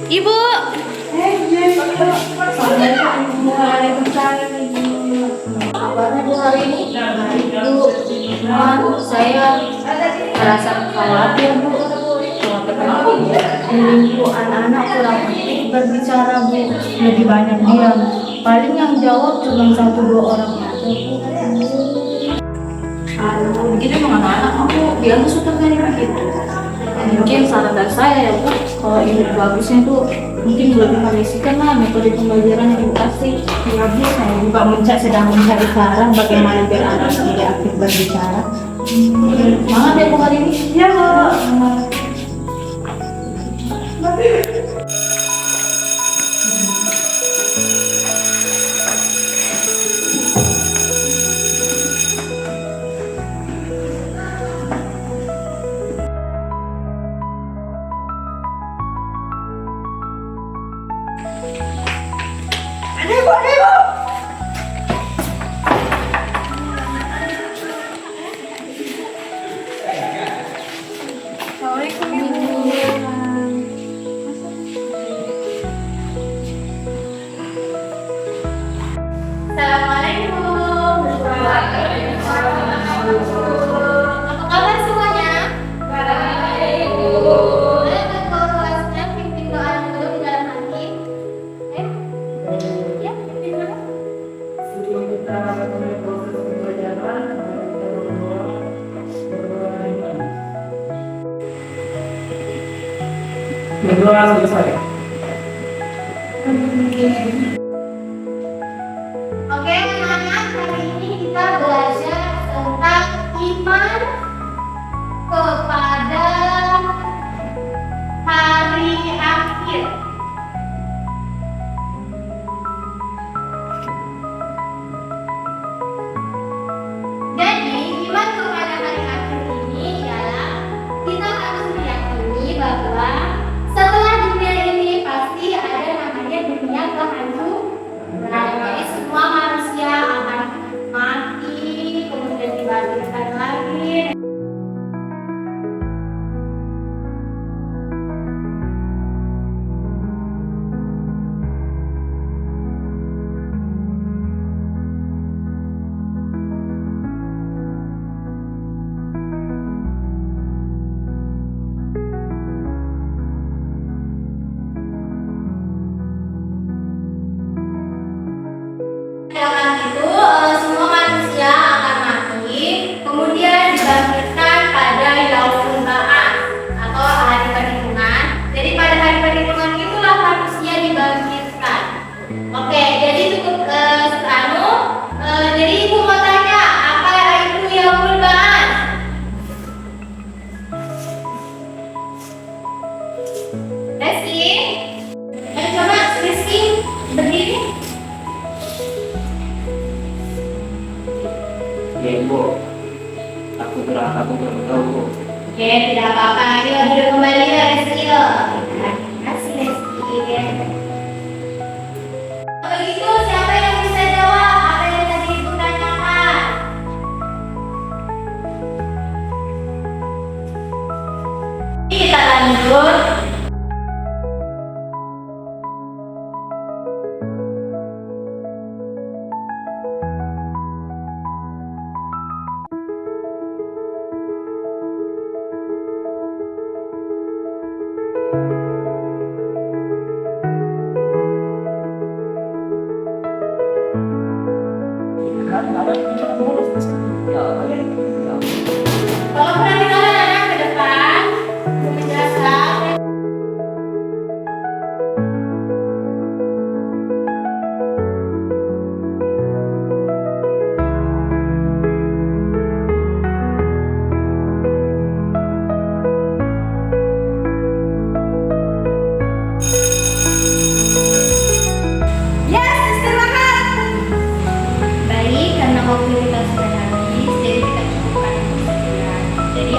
Ibu. Waalaikumsalam. Kabarnya Bu hari ini? Bu, saya merasa khawatir Bu. Khawatir kenapa Bu? Ini Bu, anak-anak kurang aktif berbicara Bu. Lebih banyak diam. Paling yang jawab cuma 1-2 orang aja Bu. Aduh, begitu emang anak-anak aku biar tuh suka dari begitu. Mungkin saran dari saya ya Bu, kalau ini bagusnya tuh mungkin lebih kondisikan lah metode pembelajaran yang Bu kasih. Ya Bu, saya juga sedang mencari cara bagaimana biar anak lebih aktif berbicara. Semangat ya Bu hari ini. Ya Bu. Assalamualaikum. Apa kabar semuanya? Baik. Boleh ketua kelasnya pimpin doa yang dulu di dalam hati. Ya, pimpin doa. Sebelum kita mulai proses pembelajaran, kita berdoa. Berdoa selesai. Oke, anak-anak, hari ini kita belajar tentang iman kepada hari akhir. Jadi, iman kepada hari akhir ini ialah kita harus meyakini bahwa setelah dunia ini pasti ada namanya dunia kehancuran. Jadi semua manusia akan mati, kemudian dibangkitkan lagi. Dengan itu semua manusia akan mati, kemudian dibangkitkan pada yaumul ba'ats atau hari perhitungan. Jadi pada hari perhitungan itulah manusia dibangkitkan. Oke, jadi cukup jadi ibu mau tanya apa itu yaumul ba'ats? Rizky, coba Rizky berdiri. Ya Ibu, aku berdoa Bu. Oke, tidak apa-apa. Ayo duduk kembali ya, Rizky. Terima kasih, Rizky. Kalau begitu, siapa yang bisa jawab apa yang tadi Ibu tanyakan? Kita lanjut. Tolong perhatikan anak ke depan. Ibu menjelaskan. Yes, istirahat. Baik, karena waktu kita sudah habis, jadi kita cukupkan untuk sekian. Jadi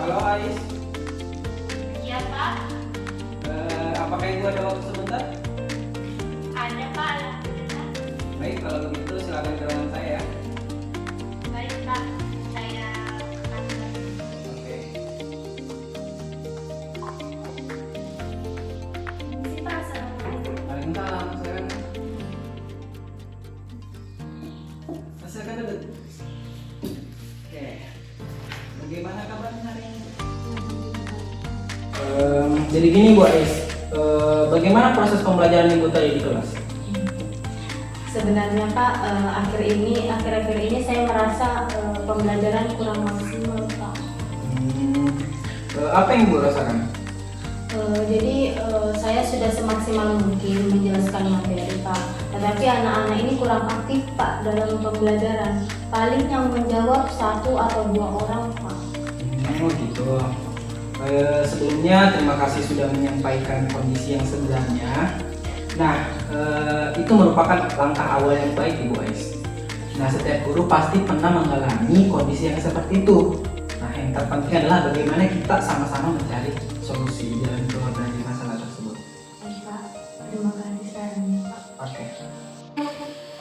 Halo Ais, Iya Pak, apakah ibu ada waktu sebentar? ada Pak. Alhamdulillah. Baik, kalau begitu silakan ke ruangan saya ya. Baik Pak, saya akan. Oke. Permisi Pak, assalamualaikum. Waalaikumsalam, silakan. Silakan duduk. Oke. Bagaimana kabarnya hari ini? Jadi gini Bu Ais, bagaimana proses pembelajaran ibu tadi di kelas? Sebenarnya Pak, akhir-akhir ini saya merasa pembelajaran kurang maksimal Pak. Apa yang ibu rasakan? Jadi saya sudah semaksimal mungkin menjelaskan materi Pak, tetapi anak-anak ini kurang aktif Pak dalam pembelajaran. Paling yang menjawab 1 atau 2 orang Pak. Oh gitu. Sebelumnya terima kasih sudah menyampaikan kondisi yang sebenarnya. Nah, itu merupakan langkah awal yang baik Ibu Ais. Nah, setiap guru pasti pernah mengalami kondisi yang seperti itu. Nah, yang terpenting adalah bagaimana kita sama-sama mencari solusi jalan keluar dari masalah tersebut. Pak, terima kasih sarannya Pak. Oke.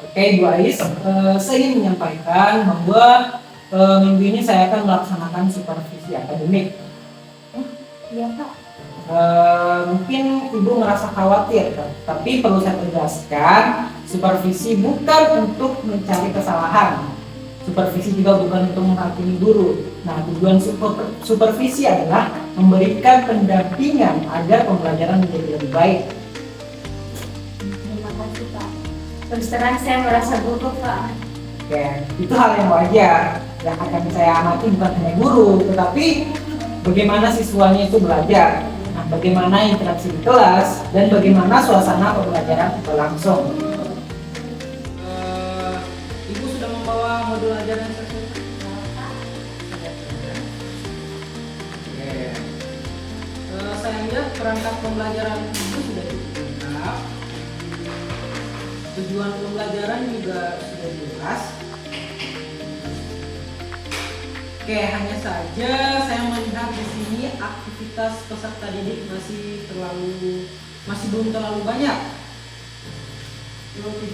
Oke, Bu Ais, saya ingin menyampaikan bahwa minggu ini saya akan melaksanakan supervisi akademik. Iya Pak. Mungkin ibu merasa khawatir, tapi perlu saya tegaskan, supervisi bukan untuk mencari kesalahan. Supervisi juga bukan untuk menghakimi guru. Nah, tujuan supervisi adalah memberikan pendampingan agar pembelajaran menjadi lebih baik. Terima kasih Pak. Terus terang saya merasa buruk Pak. Oke, itu hal yang wajar. Yang akan saya amati bukan hanya guru, tetapi bagaimana siswanya itu belajar. Nah, bagaimana interaksi di kelas dan bagaimana suasana pembelajaran berlangsung. Ibu sudah membawa modul ajaran tersebut? Oke. Saya lihat perangkat pembelajaran ibu sudah cukup lengkap. Tujuan pembelajaran juga sudah jelas. Oke, hanya saja saya melihat di sini aktivitas peserta didik masih belum terlalu banyak. Oke.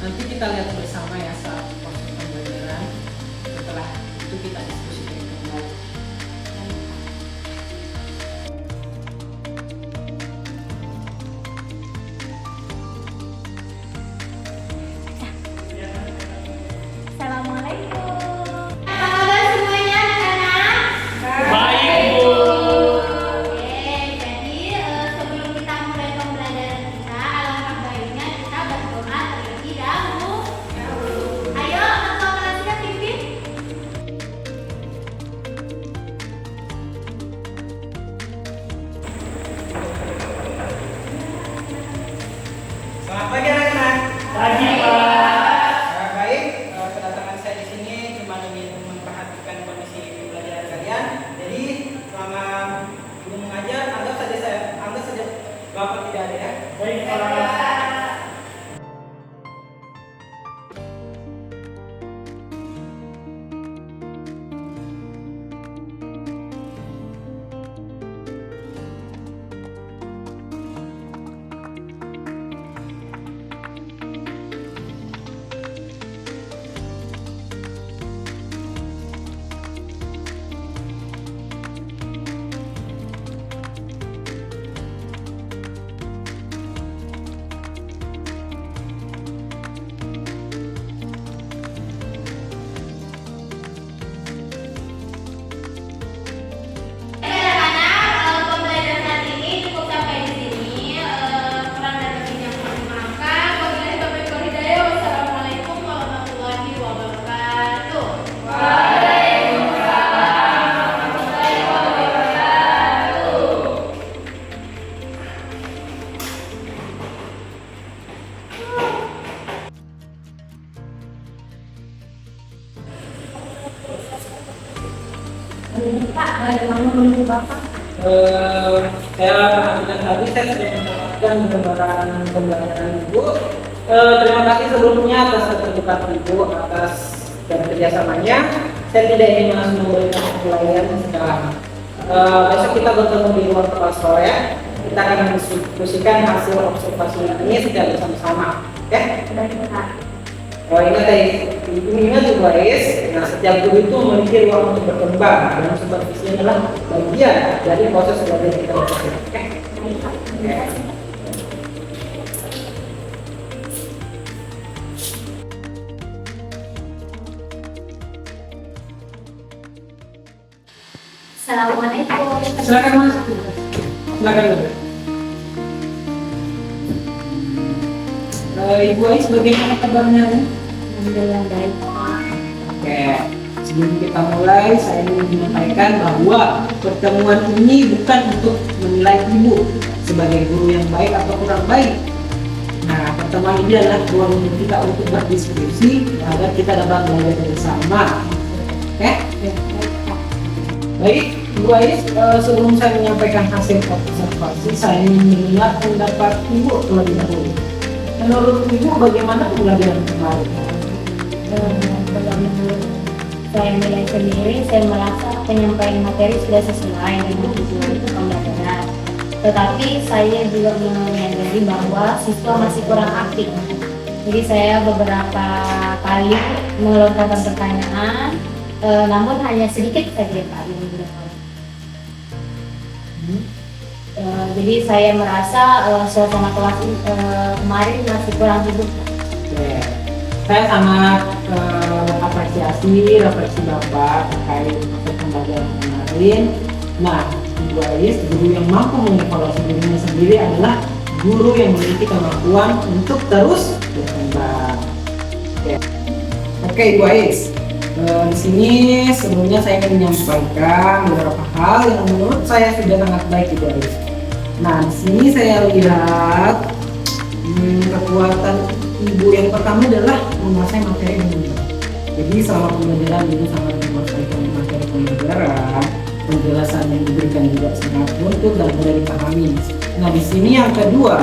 Nanti kita lihat bersama ya saat proses pembelajaran. Setelah itu kita diskusikan kembali. Assalamualaikum. Apa kabar semuanya anak-anak? Baik, Bu. Oke, jadi sebelum kita mulai pembelajaran kita, alangkah baiknya kita berdoa terlebih dahulu. Ayo, ketua kelasnya pimpin. Selamat pagi anak-anak. Pagi, Pak. Baik, kedatangan saya di sini cuma ingin memperhatikan kondisi pembelajaran kalian. Jadi selama ibu mengajar, anggap saja Bapak tidak ada ya. Baik, Pak. Anak-anak, pembelajaran hari ini cukup sampai di sini. Kurang dan lebihnya mohon dimaafkan. Wabillahi taufiq wal hidayah. Wassalamualaikum warahmatullahi wabarakatuh. Pak, bagaimana menurut Bapak? Saya perhatikan tadi saya sudah mendapatkan gambaran pembelajaran ibu. Terima kasih sebelumnya atas keterbukaan ibu atas Dan kerjasamanya, saya tidak ingin langsung memberikan penilaian sekarang. Besok kita bertemu di ruang kelas sore. Kita akan mendiskusikan hasil observasi ini secara bersama-sama. Oke? Oh, ingat juga guys. Nah, setiap guru itu memiliki ruang untuk berkembang dan supervisi adalah bagian dari proses belajar kita bersama. Oke? Oke. Assalamualaikum. Silakan Mas. Silakan. Ibu Ais, bagaimana kabarnya? Alhamdulillah baik. Oke, sebelum kita mulai, saya ingin menyampaikan bahwa pertemuan ini bukan untuk menilai ibu sebagai guru yang baik atau kurang baik. Nah, pertemuan ini adalah ruang untuk kita untuk berdiskusi agar kita dapat belajar bersama. Oke? Baik, Ibu Ais, sebelum saya menyampaikan hasil observasi, saya ingin mendengar pendapat Ibu terlebih dahulu. Menurut Ibu, bagaimana pembelajaran kemarin? Kalau menurut saya nilai sendiri, saya merasa penyampaian materi sudah sesuai dengan tujuan pembelajaran. Tetapi saya juga menyadari bahwa siswa masih kurang aktif. Jadi saya beberapa kali melontarkan pertanyaan, namun hanya sedikit saja Pak yang dijawab. Jadi saya merasa suasana kelas kemarin masih kurang hidup. Oke. Saya sangat apresiasi refleksi Bapak terkait pembelajaran kemarin. Nah, Ibu Ais, guru yang mampu mengevaluasi dirinya sendiri adalah guru yang memiliki kemampuan untuk terus berkembang. Oke, Ibu Ais. Di sini sebelumnya saya ingin menyampaikan beberapa hal yang menurut saya sudah sangat baik, Ibu Ais. Nah, di sini saya lihat kekuatan Ibu yang pertama adalah menguasai materi dengan baik. Jadi selama pembelajaran Ibu sangat menguasai materi pembelajaran, penjelasan yang diberikan juga sangat utuh dan mudah dipahami. Nah, di sini yang kedua,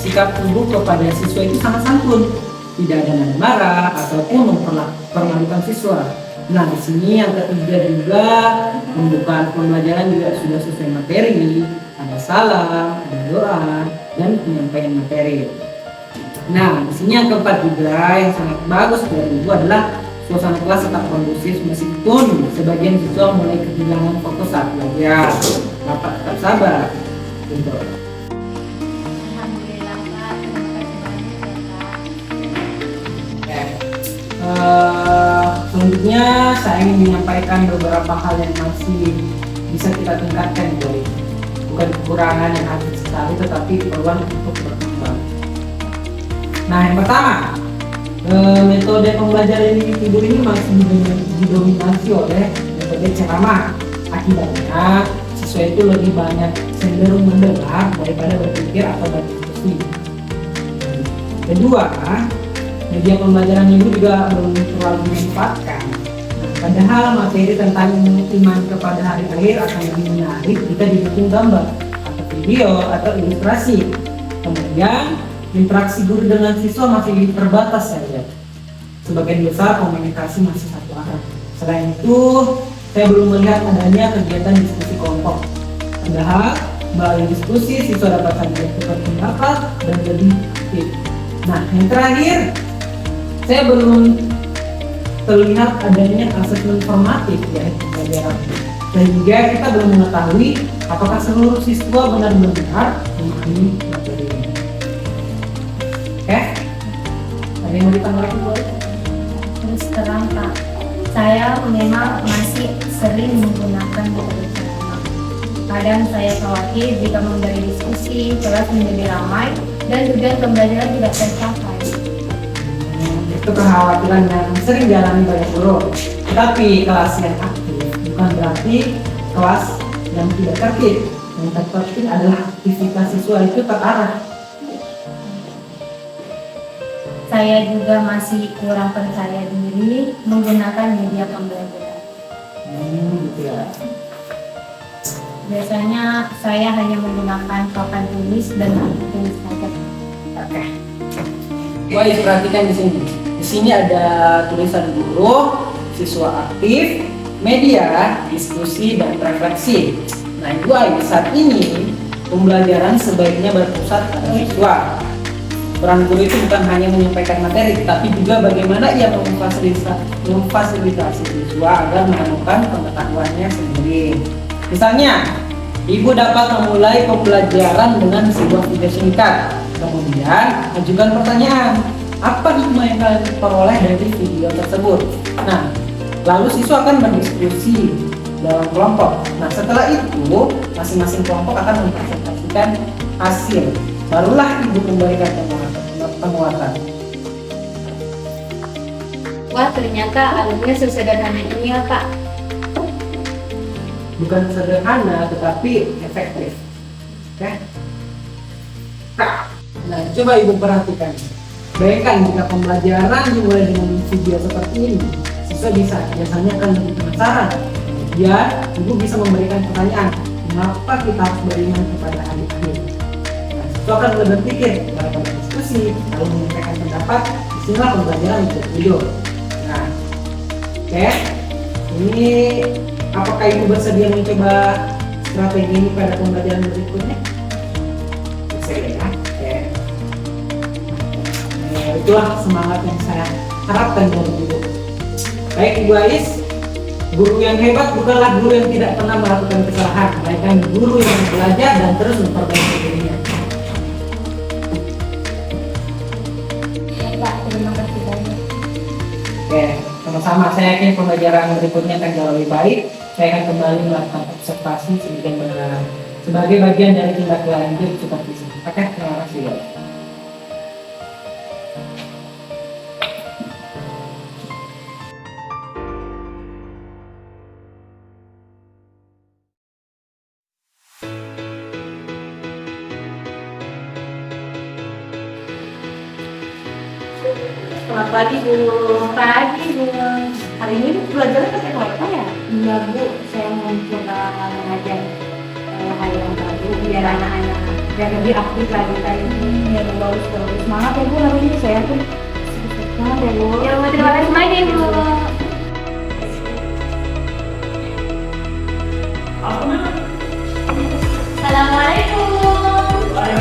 sikap Ibu kepada siswa itu sangat santun, tidak ada nada marah ataupun mempermalukan siswa. Nah, di sini yang ketiga juga, pembukaan pembelajaran juga sudah sesuai materi, ada salam, ada doa, dan penyampaian materi. Nah, di sini yang keempat juga yang sangat bagus dari Ibu adalah suasana kelas tetap kondusif meskipun sebagian siswa mulai kehilangan fokus saat belajar. Bapak tetap sabar. Gitu. Alhamdulillah Pak, terima kasih banyak ya Pak. Selanjutnya saya ingin menyampaikan beberapa hal yang masih bisa kita tingkatkan, Boy. Bukan kekurangan yang harus sekali, tetapi peluang untuk berkembang. Nah, yang pertama, metode pembelajaran individu ini masih didominasi oleh metode ceramah. Akibatnya, siswa itu lebih banyak cenderung mendengar daripada berpikir atau berdiskusi. Kedua, media pembelajaran itu juga belum terlalu dimanfaatkan. Nah, padahal materi tentang iman kepada hari akhir akan lebih menarik jika didukung gambar atau video atau ilustrasi. Kemudian interaksi guru dengan siswa masih terbatas saja. Sebagian besar komunikasi masih satu arah. Selain itu, saya belum melihat adanya kegiatan diskusi kelompok. Padahal melalui diskusi siswa dapat saling bertukar pendapat dan lebih aktif. Nah, yang terakhir, saya belum terlihat adanya asesmen formatif ya pembelajaran. Sehingga kita belum mengetahui apakah seluruh siswa benar-benar memahami materi ini. Oke? Ada yang mau ditambahkan, Bu? Terus terang Pak, saya memang masih sering menggunakan metode ceramah. Kadang saya khawatir jika memberi diskusi, kelas menjadi ramai dan tujuan pembelajaran tidak tercapai. Itu kekhawatiran yang sering dialami banyak guru. Tetapi kelas yang aktif bukan berarti kelas yang tidak tertib. Yang terpenting adalah aktivitas siswa itu terarah. Saya juga masih kurang percaya diri menggunakan media pembelajaran. Gitu ya. Biasanya saya hanya menggunakan papan tulis dan buku tulis saja. Oke. Wah, perhatikan di sini. Di sini ada tulisan guru, siswa aktif, media, diskusi, dan refleksi. Nah, Ibu Ais, saat ini pembelajaran sebaiknya berpusat pada siswa. Peran guru itu bukan hanya menyampaikan materi, tapi juga bagaimana ia memfasilitasi siswa agar menemukan pengetahuannya sendiri. Misalnya, Ibu dapat memulai pembelajaran dengan sebuah video singkat. Kemudian, ajukan pertanyaan. Apa hikmah yang kalian peroleh dari video tersebut? Nah, lalu siswa akan berdiskusi dalam kelompok. Nah, setelah itu, masing-masing kelompok akan mempresentasikan hasil. Barulah Ibu memberikan penguatan. Wah, ternyata alatnya sesederhana ini ya Pak. Bukan sederhana, tetapi efektif. Oke? Nah, coba Ibu perhatikan. Bayangkan jika pembelajaran dimulai dengan video seperti ini, siswa biasanya akan lebih penasaran. Kemudian, Ibu bisa memberikan pertanyaan, mengapa kita harus beriman kepada adik-adik? Nah, siswa akan mulai berpikir, mereka berdiskusi, lalu menyampaikan pendapat, disinilah pembelajaran untuk video. Nah, oke, ini apakah Ibu bersedia mencoba strategi ini pada pembelajaran berikutnya? Bersedia ya? Oke. Itulah semangat yang saya harapkan dari Ibu. Baik Ibu Ais, guru yang hebat bukanlah guru yang tidak pernah melakukan kesalahan, melainkan guru yang belajar dan terus memperbaiki dirinya. Pak, terima kasih banyak. Oke, sama-sama. Saya yakin pembelajaran berikutnya akan jauh lebih baik. Saya akan kembali melakukan observasi sebagai bagian dari tindak lanjut supervisi. Oke, terima kasih. Selamat pagi Bu. Pagi Bu. Hari ini belajarnya pakai apa ya? Iya Bu, saya mau coba mengajar hal yang baru biar anak-anak biar lebih aktif lagi kayak ini, biar bagus. Semangat ya Bu, hari ini saya tuh semangat ya Bu. Ya, terima kasih banyak Ibu. Assalamualaikum. Terima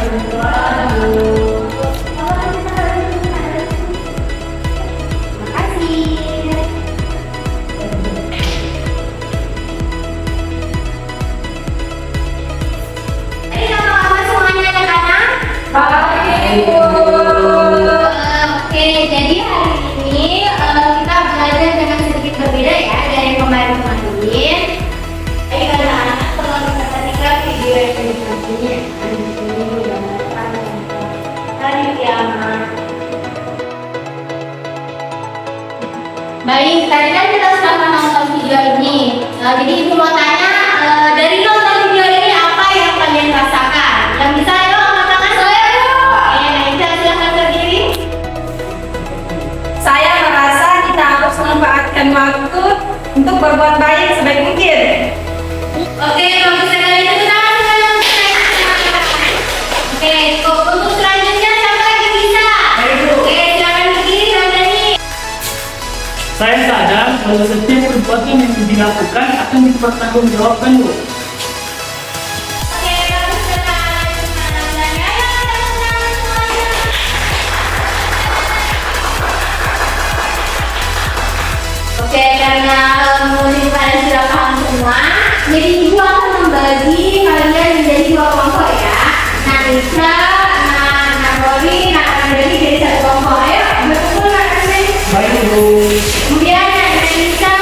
kasih. Jadi apa semuanya anak-anak? Oke, jadi hari ini kita belajar dengan sedikit berbeda ya dari kemarin-kemarin. Jadi kalau anak perlu memperhatikan video yang selanjutnya. Tadi ya. Baik, tadi kan kita sudah menonton video ini. Jadi Ibu mau tanya dari nonton video ini apa yang kalian rasakan? Yang bisa ayo angkat tangan saya Bu. Oke, Naida silahkan berdiri. Saya merasa kita harus memanfaatkan waktu untuk berbuat baik sebaik mungkin. Oke, bagus sekali. Tepuk tangan. Oke, untuk selanjutnya siapa lagi bisa? Oke, silakan berdiri dan nyanyi. Saya sadar bahwa setiap perbuatan yang dilakukan akan dipertanggungjawabkan, Bu. Oke, bagus sekali. Ayo, tepuk tangan semuanya. Oke, karena mungkin kalian sudah paham semua, jadi Ibu akan membagi kalian menjadi dua kelompok ya. Nah, Nisa, Nagori, Nagori jadi satu kelompok. Ayo, berkumpul Nagori. Baik, Bu. Kemudian ada Nisa,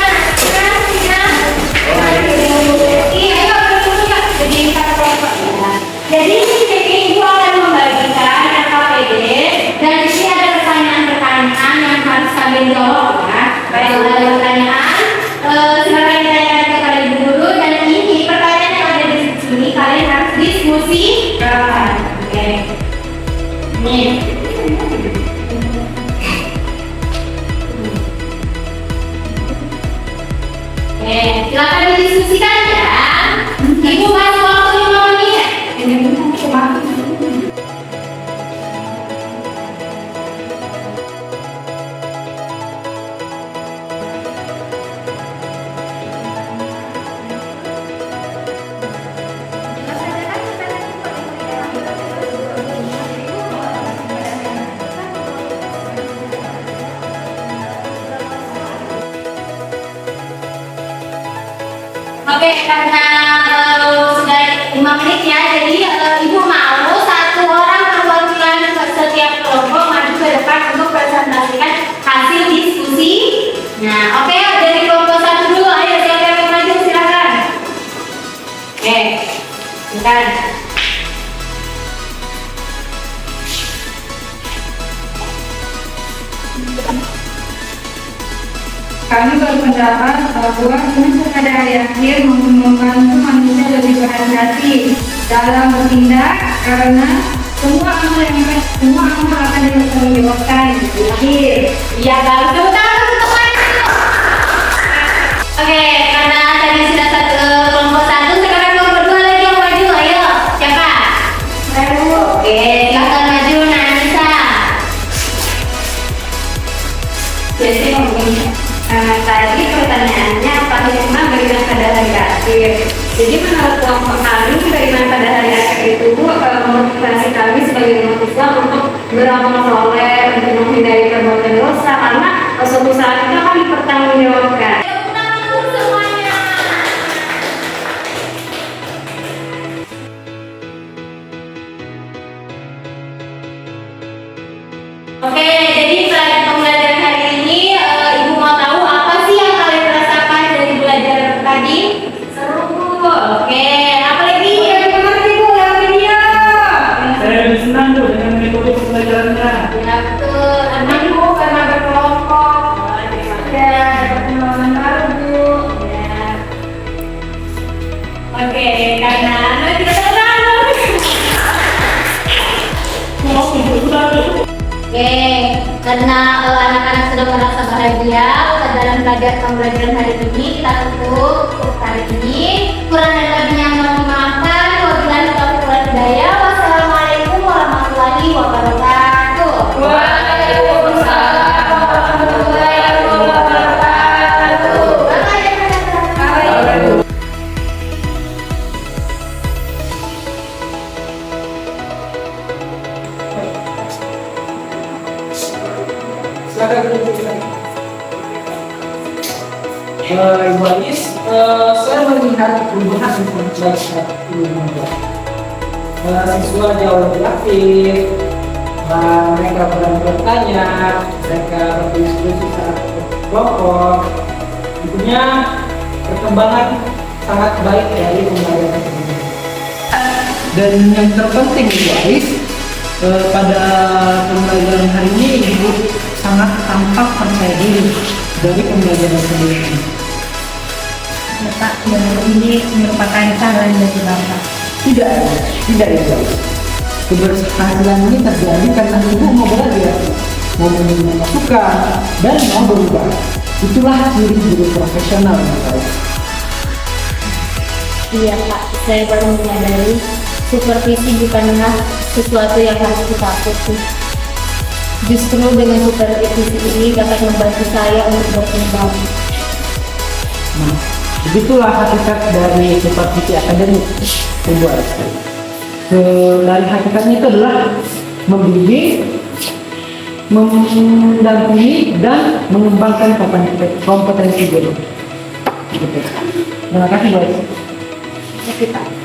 ayo berkumpul Kak. Jadi satu kelompok ya. Jadi Ibu akan membagikan KPD dan di sini ada pertanyaan-pertanyaan yang harus kalian jawab ya. Baik, ada pertanyaan. Silakan ditanyakan kepada Ibu Guru dan ini pertanyaan yang ada di sini kalian harus diskusi. Oke. Oke, karena sudah 5 menit ya, jadi Ibu mau satu orang perwakilan setiap kelompok maju ke depan untuk presentasikan hasil diskusi. Nah, oke, dari kelompok 1 dulu, ayo siapa yang mau maju silakan. Oke, silakan. Kami berpendapat bahwa dengan pada hari akhir membantu manusia lebih berhati-hati dalam bertindak karena semua amal akan dipertanggungjawabkan di akhir. Iya, bagus. Tepuk tangan untuk maju. Oke, karena tadi sudah satu kelompok 1, sekarang kelompok 2 lagi yang maju. Ayo, siapa? Oke, silakan maju Nanisa. Jadi tadi pertanyaannya apa hikmah beriman pada hari akhir. Jadi menurut kelompok kami beriman pada hari akhir itu memotivasi kami sebagai umat Islam untuk beramal soleh, untuk menghindari perbuatan dosa karena suatu saat itu akan dipertanggungjawabkan. Tepuk tangan untuk semuanya. Oke, jadi pembelajaran hari ini Ibu mau tahu apa sih yang kalian rasakan dari belajar tadi? Seru. Oke, apa lagi yang mengerti Bu lewat video? Saya lebih senang Bu dengan metode pembelajarannya. Ya betul, aman Bu karena berkelompok. Ya, dapat pengalaman baru Bu. Ya. Oke, karena kita terlalu. Oke, karena anak-anak sudah merasa bahagia dalam pembelajaran hari ini, kita tutup untuk hari ini. Kurang dan lebihnya mohon dimaafkan. Wabillahi taufiq wal hidayah. Wassalamualaikum warahmatullahi wabarakatuh. Waalaikumsalam warahmatullahi wabarakatuh. Bye. Silakan duduk. Ibu Ais, saya melihat perubahan untuk belajar di rumah. Siswa jauh lebih aktif, mereka pernah bertanya, mereka berdiskusi saat kelompok. Tentunya perkembangan sangat baik dari pembelajaran tersebut. Dan yang terpenting Ibu Ais, pada pembelajaran hari ini Ibu sangat tampak percaya diri dari pembelajaran sebelumnya. Pak, ini merupakan saran dari Bapak. Tidak Ibu Ais. Keberhasilan ini terjadi karena Ibu mau belajar, mau menerima masukan, dan mau berubah. Itulah ciri guru profesional Ibu Ais. Iya Pak, saya baru menyadari supervisi bukanlah sesuatu yang harus ditakuti. Justru dengan supervisi ini dapat membantu saya untuk berkembang. Nah, begitulah hakikat dari supervisi akademik Ibu Ais. Dari hakikatnya itu adalah membimbing, mendampingi, dan mengembangkan kompetensi guru. Gitu. Terima kasih Bu Ais. Terima kasih Pak.